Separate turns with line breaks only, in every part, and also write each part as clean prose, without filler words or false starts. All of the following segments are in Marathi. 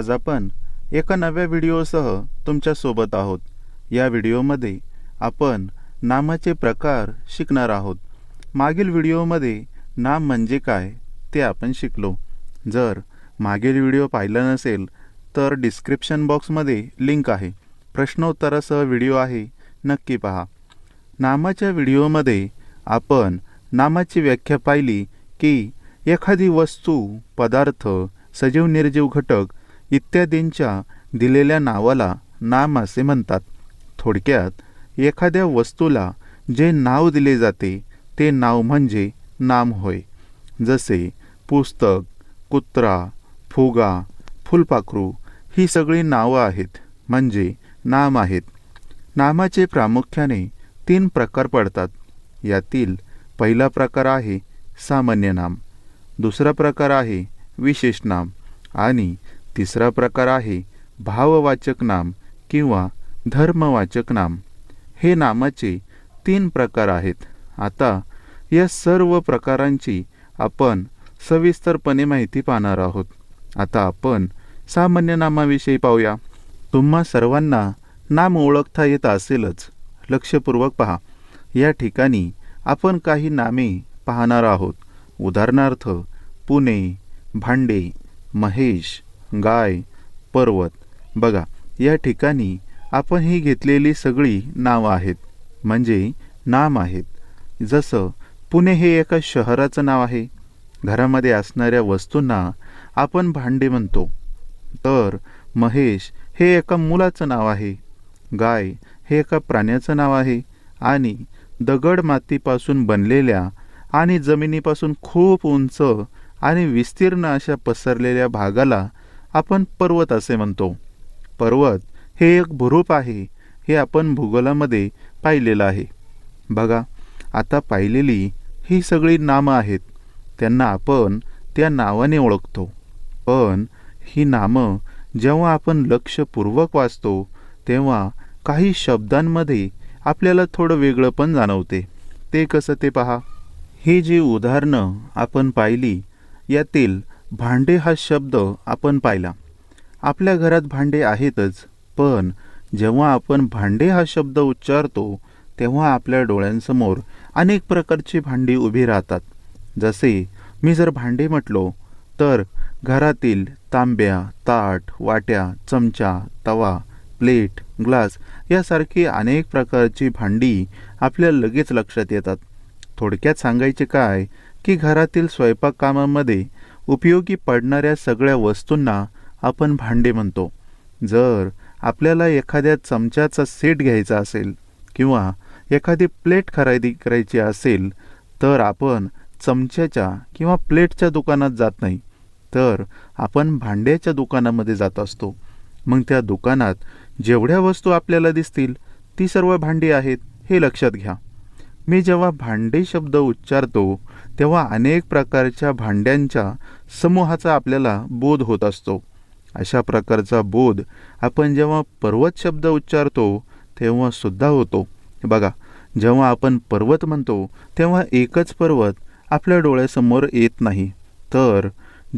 आज आपण एका नव्या व्हिडिओसह तुमच्या सोबत आहोत। या व्हिडिओमध्ये आपण नामाचे प्रकार शिकणार आहोत। मागील व्हिडिओमध्ये नाम म्हणजे काय ते आपण शिकलो। जर मागील व्हिडिओ पाहिला नसेल तर डिस्क्रिप्शन बॉक्समध्ये लिंक आहे, प्रश्नोत्तरासह व्हिडिओ आहे, नक्की पहा। नामाच्या व्हिडिओमध्ये आपण नामाची व्याख्या पाहिली की एखादी वस्तू, पदार्थ, सजीव निर्जीव घटक इत्यादींच्या दिलेल्या नावाला नाम असे म्हणतात। थोडक्यात एखाद्या वस्तूला जे नाव दिले जाते ते नाव म्हणजे नाम होय। जसे पुस्तक, कुत्रा, फुगा, फुलपाखरू ही सगळी नावं आहेत, म्हणजे नाम आहेत। नामाचे प्रामुख्याने 3 प्रकार पडतात। यातील पहिला प्रकार आहे सामान्य नाम, दुसरा प्रकार आहे विशेष नाम आणि तिसरा प्रकार आहे भाववाचक नाम किंवा धर्मवाचक नाम। हे नामाचे 3 प्रकार आहेत। आता या सर्व प्रकारांची आपण सविस्तरपणे माहिती पाहणार आहोत। आता आपण सामान्य नामाविषयी पाहूया। तुम्हा सर्वांना नाम ओळखता येत असेलच। लक्षपूर्वक पहा। या ठिकाणी आपण काही नामे पाहणार आहोत। उदाहरणार्थ पुणे, भांडे, महेश, गाय, पर्वत। बघा, या ठिकाणी आपण ही घेतलेली सगळी नावं आहेत, म्हणजे नाम आहेत। जसं पुणे हे एका शहराचं नाव आहे। घरामध्ये असणाऱ्या वस्तूंना आपण भांडे म्हणतो। तर महेश हे एका मुलाचं नाव आहे, गाय हे एका प्राण्याचं नाव आहे आणि दगड मातीपासून बनलेल्या आणि जमिनीपासून खूप उंच आणि विस्तीर्ण अशा पसरलेल्या भागाला आपण पर्वत असे म्हणतो। पर्वत हे एक भूरूप आहे, हे आपण भूगोलामध्ये पाहिलेलं आहे। बघा, आता पाहिलेली ही सगळी नामं आहेत, त्यांना आपण त्या नावाने ओळखतो। पण ही नामं जेव्हा आपण लक्षपूर्वक वाचतो तेव्हा काही शब्दांमध्ये आपल्याला थोडं वेगळं पण जाणवते। ते कसं ते पहा। ही जी उदाहरणं आपण पाहिली यातील भांडे हा शब्द आपण पाहिला। आपल्या घरात भांडे आहेतच, पण जेव्हा आपण भांडे हा शब्द उच्चारतो तेव्हा आपल्या डोळ्यांसमोर अनेक प्रकारची भांडी उभी राहतात। जसे मी जर भांडे म्हटलो तर घरातील तांब्या, ताट, वाट्या, चमचा, तवा, प्लेट, ग्लास यासारखी अनेक प्रकारची भांडी आपल्या लगेच लक्षात येतात। थोडक्यात सांगायचे काय की घरातील स्वयंपाक कामामध्ये उपयोगी पडणाऱ्या सगळ्या वस्तूंना आपण भांडे म्हणतो। जर आपल्याला एखाद्या चमच्याचा सेट घ्यायचा असेल किंवा एखादी प्लेट खरेदी करायची असेल तर आपण चमच्याच्या किंवा प्लेटच्या दुकानात जात नाही, तर आपण भांड्याच्या दुकानामध्ये जात असतो। मग त्या दुकानात जेवढ्या वस्तू आपल्याला दिसतील ती सर्व भांडी आहेत, हे लक्षात घ्या। मी जेव्हा भांडे शब्द उच्चारतो तेव्हा अनेक प्रकारच्या भांड्यांच्या समूहाचा आपल्याला बोध होत असतो। अशा प्रकारचा बोध आपण जेव्हा पर्वत शब्द उच्चारतो तेव्हा सुद्धा होतो। बघा, जेव्हा आपण पर्वत म्हणतो तेव्हा एकच पर्वत आपल्या डोळ्यासमोर येत नाही, तर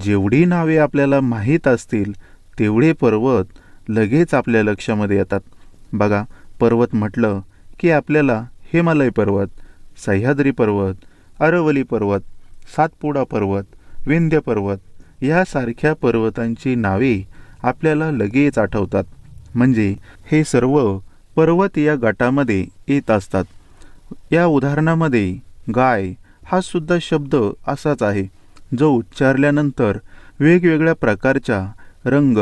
जेवढी नावे आपल्याला माहीत असतील तेवढे पर्वत लगेच आपल्या लक्षामध्ये येतात। बघा, पर्वत म्हटलं की आपल्याला हिमालय पर्वत, सह्याद्री पर्वत, अरवली पर्वत, सातपुडा पर्वत, विंध्य पर्वत यासारख्या पर्वतांची नावे आपल्याला लगेच आठवतात। म्हणजे हे सर्व पर्वत या गटामध्ये येत असतात। या उदाहरणामध्ये गाय हा सुद्धा शब्द असाच आहे, जो उच्चारल्यानंतर वेगवेगळ्या प्रकारच्या रंग,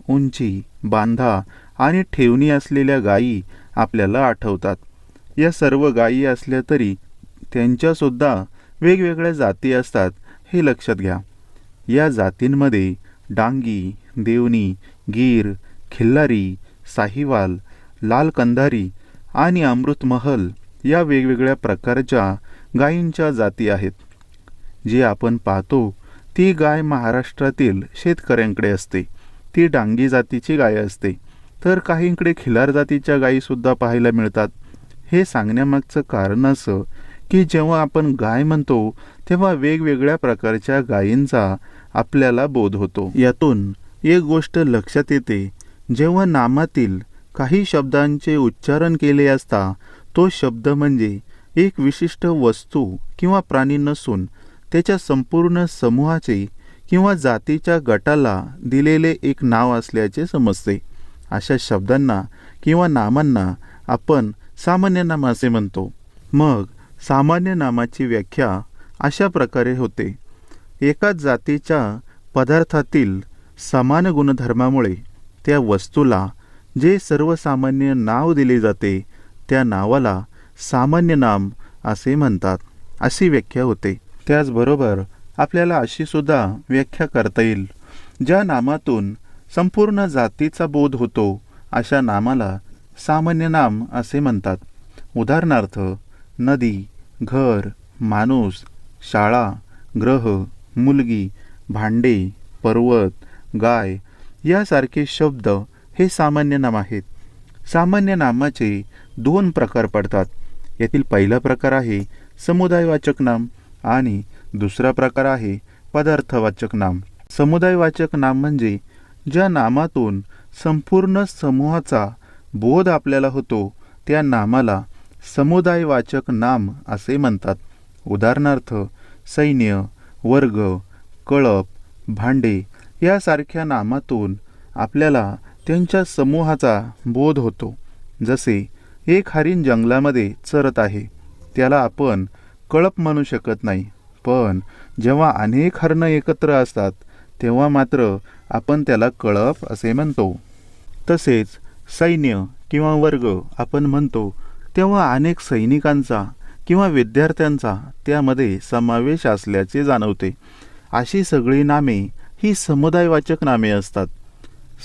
उंची, बांधा आणि ठेवणी असलेल्या गायी आपल्याला आठवतात। या सर्व गायी असल्या तरी त्यांच्यासुद्धा वेगवेगळ्या जाती असतात, हे लक्षात घ्या। या जातींमध्ये डांगी, देवणी, गीर, खिल्लारी, साहिवाल, लाल कंधारी आणि अमृतमहल या वेगवेगळ्या प्रकारच्या गायींच्या जाती आहेत। जी आपण पाहतो ती गाय महाराष्ट्रातील शेतकऱ्यांकडे असते, ती डांगी जातीची गाय असते, तर काहींकडे खिल्लार जातीच्या गायीसुद्धा पाहायला मिळतात। हे सांगण्यामागचं कारण असं की जेव्हा आपण गाय म्हणतो तेव्हा वेगवेगळ्या प्रकारच्या गायींचा आपल्याला बोध होतो। यातून एक गोष्ट लक्षात येते, जेव्हा नामातील काही शब्दांचे उच्चारण केले असता तो शब्द म्हणजे एक विशिष्ट वस्तू किंवा प्राणी नसून त्याच्या संपूर्ण समूहाचे किंवा जातीच्या गटाला दिलेले एक नाव असल्याचे समजते. अशा शब्दांना किंवा नामांना आपण सामान्य नाम असे म्हणतो. मग सामान्य नामाची व्याख्या अशा प्रकारे होते: एकाच जातीच्या पदार्थातील समान गुणधर्मामुळे त्या वस्तूला जे सर्वसामान्य नाव दिले जाते त्या नावाला सामान्य नाम असे म्हणतात, अशी व्याख्या होते. त्याचबरोबर आपल्याला अशी सुद्धा व्याख्या करता येईल, ज्या नामातून संपूर्ण जातीचा बोध होतो अशा नामाला सामान्य नाम असे म्हणतात. उदाहरणार्थ, नदी, घर, माणूस, शाळा, ग्रह, मुलगी, भांडे, पर्वत, गाय यासारखे शब्द हे सामान्य नाम आहेत. सामान्य नामाचे 2 प्रकार पडतात. यातील पहिला प्रकार आहे समुदायवाचक नाम आणि दुसरा प्रकार आहे पदार्थवाचक नाम. समुदायवाचक नाम म्हणजे ज्या नामातून संपूर्ण समूहाचा बोध आपल्याला होतो त्या नामाला समुदायवाचक नाम असे म्हणतात. उदाहरणार्थ, सैन्य, वर्ग, कळप, भांडे यासारख्या नामातून आपल्याला त्यांच्या समूहाचा बोध होतो. जसे एक हरीण जंगलामध्ये चरत आहे, त्याला आपण कळप म्हणू शकत नाही, पण जेव्हा अनेक हरणं एकत्र असतात तेव्हा मात्र आपण त्याला कळप असे म्हणतो. तसेच सैन्य किंवा वर्ग आपण म्हणतो तेव्हा अनेक सैनिकांचा किंवा विद्यार्थ्यांचा त्यामध्ये समावेश असल्याचे जाणवते. अशी सगळी नामे ही समुदायवाचक नामे असतात.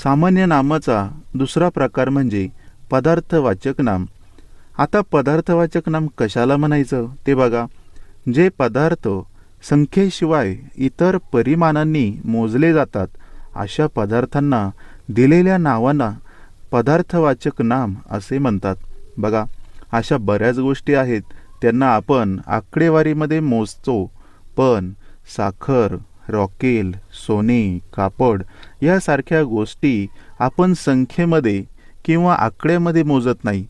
सामान्य नामाचा दुसरा प्रकार म्हणजे पदार्थवाचक नाम. आता पदार्थवाचक नाम कशाला म्हणायचं ते बघा. जे पदार्थ संख्येशिवाय इतर परिमाणांनी मोजले जातात अशा पदार्थांना दिलेल्या नावांना पदार्थवाचक नाम असे म्हणतात. बघा, अशा बऱ्याच गोष्टी आहेत त्यांना आपण आकडेवारीमध्ये मोजतो, पण साखर, रॉकेल, सोने, कापड यासारख्या गोष्टी आपण संख्येमध्ये किंवा आकड्यामध्ये मोजत नाही.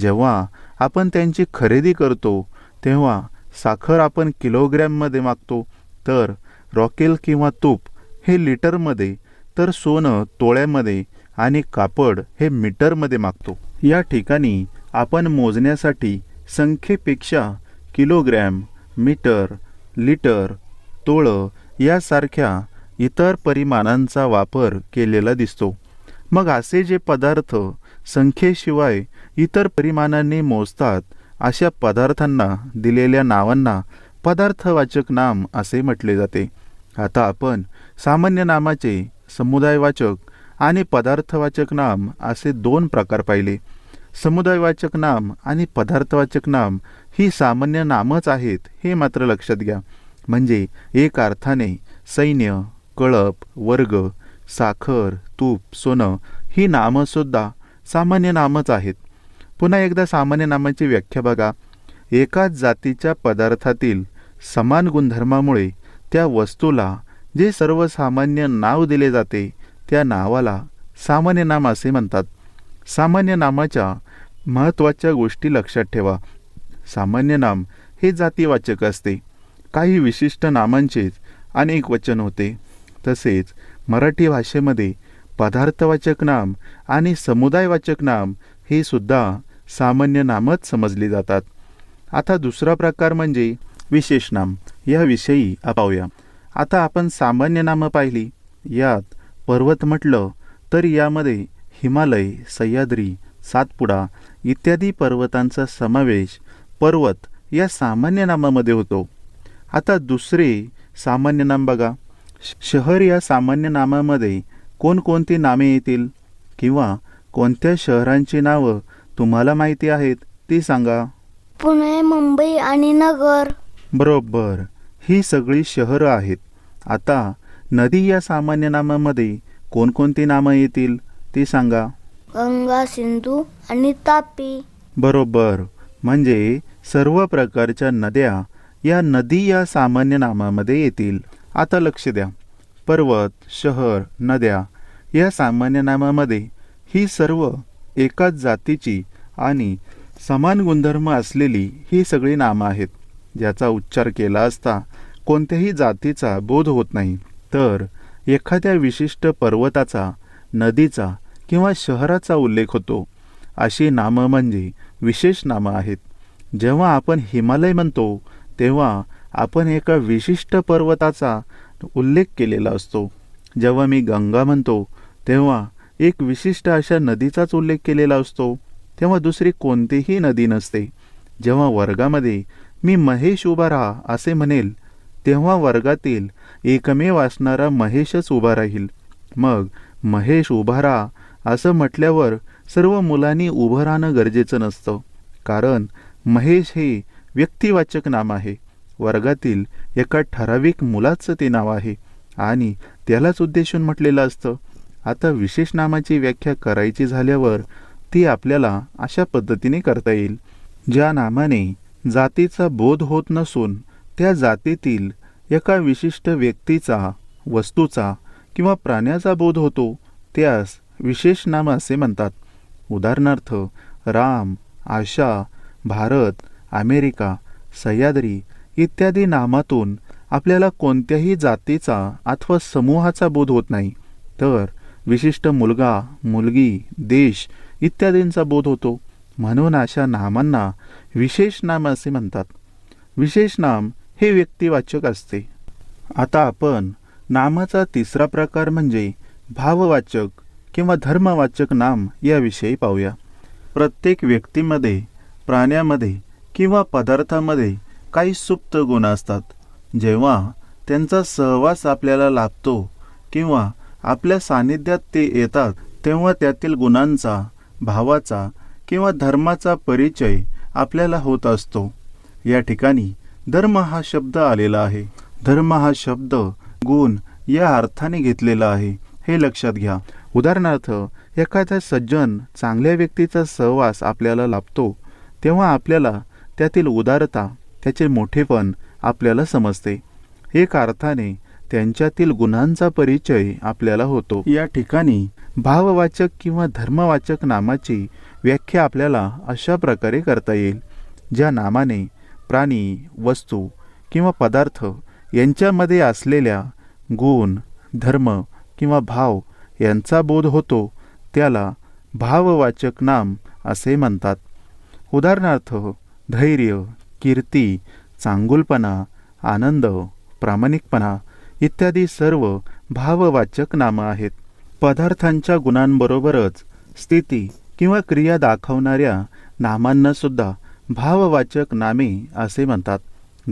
जेव्हा आपण त्यांची खरेदी करतो तेव्हा साखर आपण किलोग्रॅममध्ये मागतो, तर रॉकेल किंवा तूप हे लिटरमध्ये, तर सोनं तोळ्यामध्ये आणि कापड हे मीटरमध्ये मागतो. या ठिकाणी आपण मोजण्यासाठी संख्येपेक्षा किलोग्रॅम, मीटर, लिटर, तोळं यासारख्या इतर परिमाणांचा वापर केलेला दिसतो. मग असे जे पदार्थ संख्येशिवाय इतर परिमाणांनी मोजतात अशा पदार्थांना दिलेल्या नावांना पदार्थवाचक नाम असे म्हटले जाते. आता आपण सामान्य नामाचे समुदायवाचक आणि पदार्थवाचक नाम असे 2 प्रकार पाहिले. समुदायवाचक नाम आणि पदार्थवाचक नाम ही सामान्य नामच आहेत हे मात्र लक्षात घ्या. म्हणजे एक अर्थाने सैन्य, कळप, वर्ग, साखर, तूप, सोनं ही नामंसुद्धा सामान्य नामच आहेत. पुन्हा एकदा सामान्य नामाची व्याख्या बघा. एकाच जातीच्या पदार्थातील समान गुणधर्मामुळे त्या वस्तूला जे सर्वसामान्य नाव दिले जाते त्या नावाला सामान्य नाम असे म्हणतात. सामान्य नामाच्या महत्त्वाच्या गोष्टी लक्षात ठेवा. सामान्य नाम हे जातीवाचक असते. काही विशिष्ट नामांचेच अनेक वचन होते. तसेच मराठी भाषेमध्ये पदार्थवाचक नाम आणि समुदायवाचक नाम हे सुद्धा सामान्य नामच समजली जातात. आता दुसरा प्रकार म्हणजे विशेष नाम. याविषयी पाहूया. आता आपण सामान्य नामं पाहिली. यात पर्वत म्हटलं तर यामध्ये हिमालय, सह्याद्री, सातपुडा इत्यादी पर्वतांचा समावेश पर्वत या सामान्य नामामध्ये होतो. आता दुसरे सामान्य नाम बघा. शहर या सामान्य नामामध्ये कोणकोणती नामे येतील किंवा कोणत्या शहरांची नावं तुम्हाला माहिती आहेत ती सांगा.
पुणे, मुंबई आणि नगर.
बरोबर, ही सगळी शहरं आहेत. आता नदी या सामान्य नामामध्ये कोणकोणती नामं येतील ती सांगा.
गंगा, सिंधू आणि तापी.
बरोबर, म्हणजे सर्व प्रकारच्या नद्या या नदी या सामान्य नामामध्ये येतील. आता लक्ष द्या. पर्वत, शहर, नद्या या सामान्य नामामध्ये ही सर्व एकाच जातीची आणि समान गुणधर्म असलेली ही सगळी नामं आहेत, ज्याचा उच्चार केला असता कोणत्याही जातीचा बोध होत नाही, तर एखाद्या विशिष्ट पर्वताचा, नदीचा किंवा शहराचा उल्लेख होतो. अशी नामं म्हणजे विशेष नामं आहेत. जेव्हा आपण हिमालय म्हणतो तेव्हा आपण एका विशिष्ट पर्वताचा उल्लेख केलेला असतो. जेव्हा मी गंगा म्हणतो तेव्हा एक विशिष्ट अशा नदीचाच उल्लेख केलेला असतो, तेव्हा दुसरी कोणतीही नदी नसते. जेव्हा वर्गामध्ये मी महेश उभा राहा असे म्हणेल तेव्हा वर्गातील एकमेव असणारा महेशच उभा राहील. मग महेश उभा राहा असं म्हटल्यावर सर्व मुलांनी उभं राहणं गरजेचं नसतं, कारण महेश हे व्यक्तिवाचक नाम आहे. वर्गातील एका ठराविक मुलाचं ते नाव आहे आणि त्यालाच उद्देशून म्हटलेलं असतं. आता विशेष नामाची व्याख्या करायची झाल्यावर ती आपल्याला अशा पद्धतीने करता येईल. ज्या नामाने जातीचा बोध होत नसून त्या जातीतील एका विशिष्ट व्यक्तीचा, वस्तूचा किंवा प्राण्याचा बोध होतो त्यास विशेष नाम असे म्हणतात. उदाहरणार्थ राम, आशा, भारत, अमेरिका, सह्याद्री इत्यादी नामातून आपल्याला कोणत्याही जातीचा अथवा समूहाचा बोध होत नाही, तर विशिष्ट मुलगा, मुलगी, देश इत्यादींचा बोध होतो. म्हणून अशा नामांना विशेष नाम असे म्हणतात. विशेष नाम हे व्यक्तिवाचक असते. आता आपण नामाचा तिसरा प्रकार म्हणजे भाववाचक किंवा धर्मवाचक नाम याविषयी पाहूया. प्रत्येक व्यक्तीमध्ये, प्राण्यामध्ये किंवा पदार्थामध्ये काही सुप्त गुण असतात. जेव्हा त्यांचा सहवास आपल्याला लाभतो किंवा आपल्या सानिध्यात ते येतात तेव्हा त्यातील गुणांचा, भावाचा किंवा धर्माचा परिचय आपल्याला होत असतो. या ठिकाणी धर्म हा शब्द आलेला आहे. धर्म हा शब्द गुण या अर्थाने घेतलेला आहे, हे लक्षात घ्या. उदाहरणार्थ एखादा सज्जन, चांगल्या व्यक्तीचा सहवास आपल्याला लाभतो तेव्हा आपल्याला त्यातील उदारता, त्याचे मोठेपण आपल्याला समजते. एक अर्थाने त्यांच्यातील गुणांचा परिचय आपल्याला होतो. या ठिकाणी भाववाचक किंवा धर्मवाचक नामाची व्याख्या आपल्याला अशा प्रकारे करता येईल. ज्या नामाने प्राणी, वस्तू किंवा पदार्थ यांच्यामध्ये असलेल्या गुण, धर्म किंवा भाव यांचा बोध होतो त्याला भाववाचक नाम असे म्हणतात. उदाहरणार्थ धैर्य, कीर्ती, चांगुलपणा, आनंद, प्रामाणिकपणा इत्यादी सर्व भाववाचक नामं आहेत. पदार्थांच्या गुणांबरोबरच स्थिती किंवा क्रिया दाखवणाऱ्या नामांना सुद्धा भाववाचक नामे असे म्हणतात.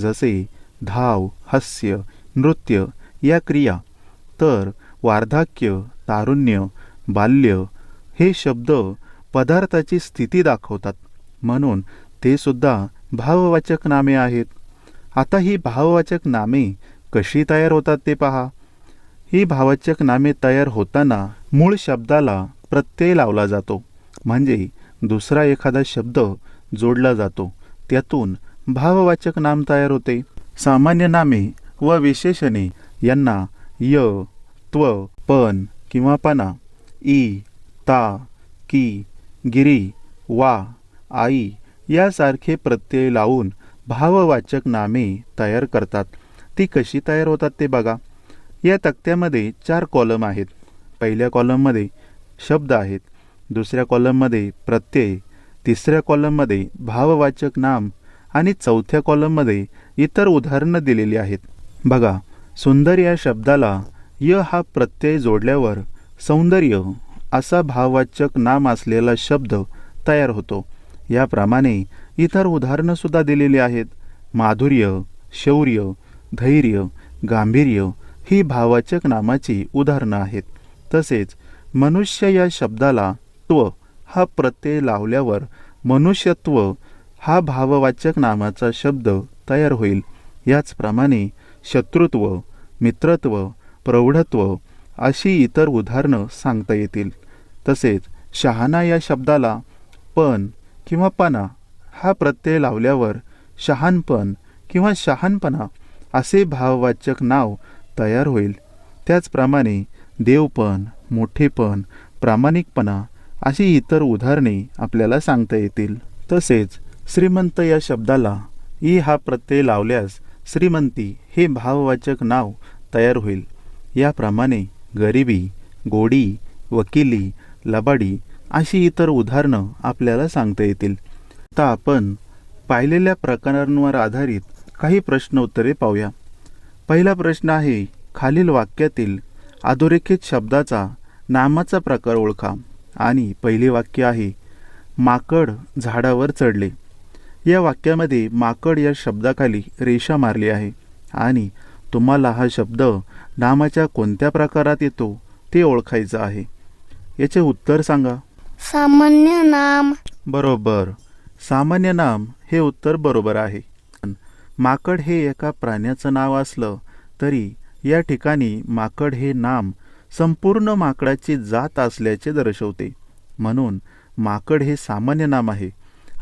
जसे धाव, हास्य, नृत्य या क्रिया. तर वार्धक्य, तारुण्य, बाल्य हे शब्द पदार्थाची स्थिती दाखवतात, म्हणून ते सुद्धा भाववाचक नामे आहेत. आता ही भाववाचक नामे कशी तयार होतात ते पहा. ही भाववाचक नामे तयार होताना मूळ शब्दाला प्रत्यय लावला जातो, म्हणजे दुसरा एखादा शब्द जोडला जातो, त्यातून भाववाचक नाम तयार होते. सामान्य नामे व विशेषणे यांना य, त्व, पण किंवा पणा, ई, ता, की, गिरी, वा, आई यासारखे प्रत्यय लावून भाववाचक नामे तयार करतात. ती कशी तयार होतात ते बघा. या तक्त्यामध्ये 4 कॉलम आहेत. पहिल्या कॉलममध्ये शब्द आहेत, दुसऱ्या कॉलममध्ये प्रत्यय, तिसऱ्या कॉलममध्ये भाववाचक नाम आणि चौथ्या कॉलममध्ये इतर उदाहरणं दिलेली आहेत. बघा, सुंदर या शब्दाला य हा प्रत्यय जोडल्यावर सौंदर्य असा भाववाचक नाम असलेला शब्द तयार होतो. याप्रमाणे इतर उदाहरणं सुद्धा दिलेली आहेत. माधुर्य, शौर्य, धैर्य, गांभीर्य ही भाववाचक नामाची उदाहरणं आहेत. तसेच मनुष्य या शब्दाला त्व हा प्रत्यय लावल्यावर मनुष्यत्व हा भाववाचक नामाचा शब्द तयार होईल. याचप्रमाणे शत्रुत्व, मित्रत्व, प्रौढत्व अशी इतर उदाहरणं सांगता येतील. तसेच शहाणा या शब्दाला पण किंवा पणा हा प्रत्यय लावल्यावर शहाणपण किंवा शहाणपणा असे भाववाचक नाव तयार होईल. त्याचप्रमाणे देवपण, मोठेपण, प्रामाणिकपणा अशी इतर उदाहरणे आपल्याला सांगता येतील. तसेच श्रीमंत या शब्दाला ई हा प्रत्यय लावल्यास श्रीमंती हे भाववाचक नाव तयार होईल. याप्रमाणे गरिबी, गोडी, वकिली, लबाडी अशी इतर उदाहरणं आपल्याला सांगता येतील. आता आपण पाहिलेल्या प्रकारांवर आधारित काही प्रश्न उत्तरे पाहूया. पहिला प्रश्न आहे, खालील वाक्यातील अधोरेखित शब्दाचा नामाचा प्रकार ओळखा. आणि पहिले वाक्य आहे, माकड झाडावर चढले. या वाक्यामध्ये माकड या शब्दाखाली रेषा मारली आहे आणि तुम्हाला हा शब्द नामाच्या कोणत्या प्रकारात येतो ते ओळखायचं आहे. याचे उत्तर सांगा.
सामान्य नाम.
बरोबर, सामान्य नाम हे उत्तर बरोबर आहे. माकड हे एका प्राण्याचं नाव असलं तरी या ठिकाणी माकड हे नाम संपूर्ण माकडाची जात असल्याचे दर्शवते, म्हणून माकड हे सामान्य नाम आहे.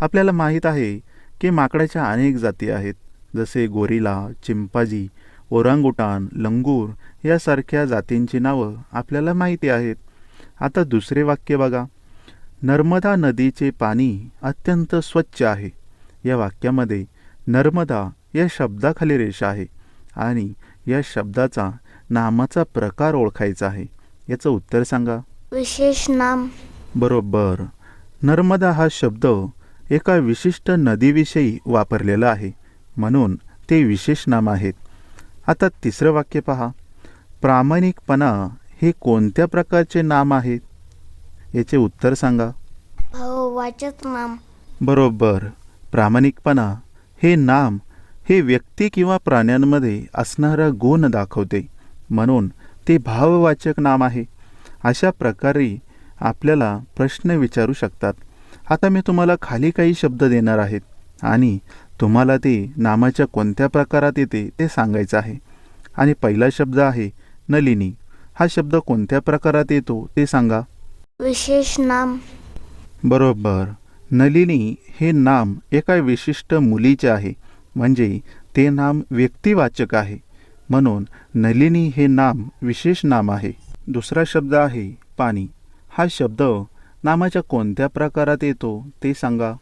आपल्याला माहीत आहे की माकडाच्या अनेक जाती आहेत, जसे गोरिला, चिंपांझी, ओरांगुटान, लंगूर यासारख्या जातींची नावं आपल्याला माहिती आहेत. आता दुसरे वाक्य बघा, नर्मदा नदीचे पाणी अत्यंत स्वच्छ आहे. या वाक्यामध्ये नर्मदा या शब्दाखाली रेषा आहे आणि या शब्दाचा नामाचा प्रकार ओळखायचा आहे. याचं उत्तर सांगा.
विशेष नाम.
बरोबर, नर्मदा हा शब्द एका विशिष्ट नदीविषयी वापरलेला आहे, म्हणून ते विशेष नाम आहेत. आता तिसरं वाक्य पहा, प्रामाणिकपणा हे कोणत्या प्रकारचे नाम आहेत? याचे उत्तर सांगा.
भाववाचक नाम.
बरोबर, प्रामाणिकपणा हे नाम हे व्यक्ती किंवा प्राण्यांमध्ये असणारा गुण दाखवते, म्हणून ते भाववाचक नाम आहे. अशा प्रकारे आपल्याला प्रश्न विचारू शकतात. आता मी तुम्हाला खाली काही शब्द देणार आहेत आणि तुम्हाला ते नामाच्या कोणत्या प्रकारात येते ते सांगायचं आहे. आणि पहिला शब्द आहे नलिनी. हा शब्द कोणत्या प्रकारात येतो ते सांगा.
विशेष नाम.
बरोबर, नलिनी हे नाम एका विशिष्ट मुलीचे आहे, म्हणजे ते नाम व्यक्तिवाचक आहे, म्हणून नलिनी हे नाम विशेष नाम आहे. दुसरा शब्द आहे पाणी. हा शब्द नामाच्या कोणत्या प्रकारात येतो ते सांगा.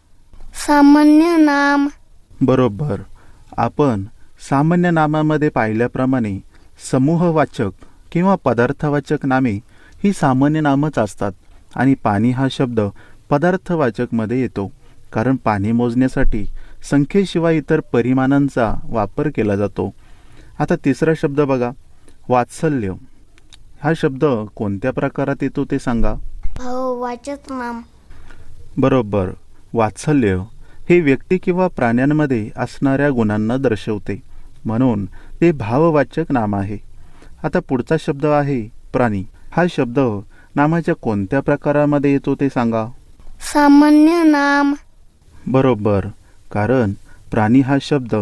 सामान्य नाम.
बरोबर, आपण सामान्य नामामध्ये पाहिल्याप्रमाणे समूहवाचक किंवा पदार्थवाचक नामे ही सामान्य नामच असतात आणि पाणी हा शब्द पदार्थवाचकमध्ये येतो, कारण पाणी मोजण्यासाठी संख्येशिवाय इतर परिमाणांचा वापर केला जातो. आता तिसरा शब्द बघा, वात्सल्य. हा शब्द कोणत्या प्रकारात येतो ते सांगा.
भाववाचक नाम.
बरोबर, वात्सल्य हे व्यक्ती किंवा प्राण्यांमध्ये असणाऱ्या गुणांना दर्शवते, म्हणून ते भाववाचक नाम आहे. आता पुढचा शब्द आहे प्राणी. हा शब्द नामाच्या कोणत्या प्रकारामध्ये येतो ते सांगा.
सामान्य नाम.
बरोबर, कारण प्राणी हा शब्द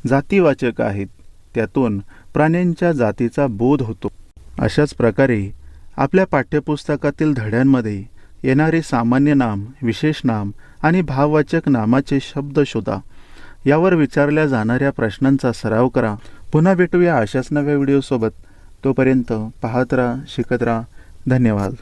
जातीवाचक आहेत, त्यातून प्राण्यांच्या जातीचा बोध होतो. अशाच प्रकारे आपल्या पाठ्यपुस्तकातील धड्यांमध्ये येणारे सामान्य नाम, विशेष नाम आणि भाववाचक नामाचे शब्द शोधा. यावर विचारल्या जाणाऱ्या प्रश्नांचा सराव करा. पुन्हा भेटूया अशाच नव्या व्हिडिओसोबत. तोपर्यंत पाहत राहा, शिकत राहा. धन्यवाद.